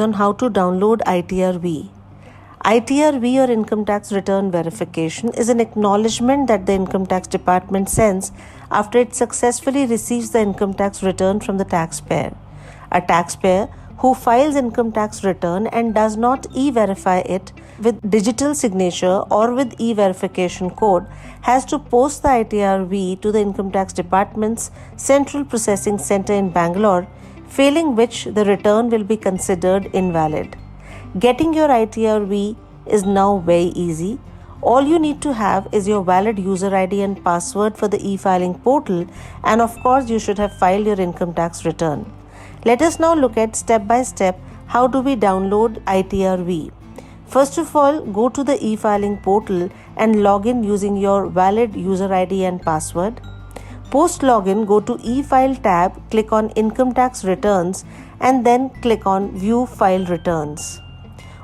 on how to download ITR V. ITR V or Income Tax Return Verification is an acknowledgement that the Income Tax Department sends after it successfully receives the income tax return from the taxpayer. A taxpayer who files income tax return and does not e-verify it with digital signature or with e-verification code has to post the ITR V to the Income Tax Department's Central Processing Center in Bangalore, failing which the return will be considered invalid. Getting your ITR V is now very easy. All you need to have is your valid user ID and password for the e-filing portal, and of course you should have filed your income tax return. Let us now look at step by step how do we download ITR V. First of all, go to the e-filing portal and log in using your valid user ID and password. Post login, go to e-file tab, click on income tax returns and then click on view file returns.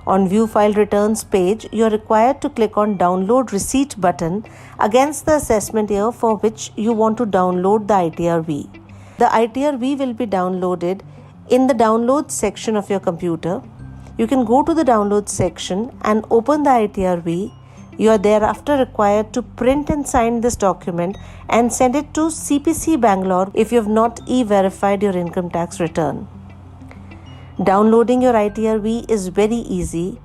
On view file returns page, you are required to click on download receipt button against the assessment year for which you want to download the ITR V. The ITR V will be downloaded in the download section of your computer. You can go to the download section and open the ITR V. You are thereafter required to print and sign this document and send it to CPC Bangalore if you have not e-verified your income tax return. Downloading your ITR V is very easy.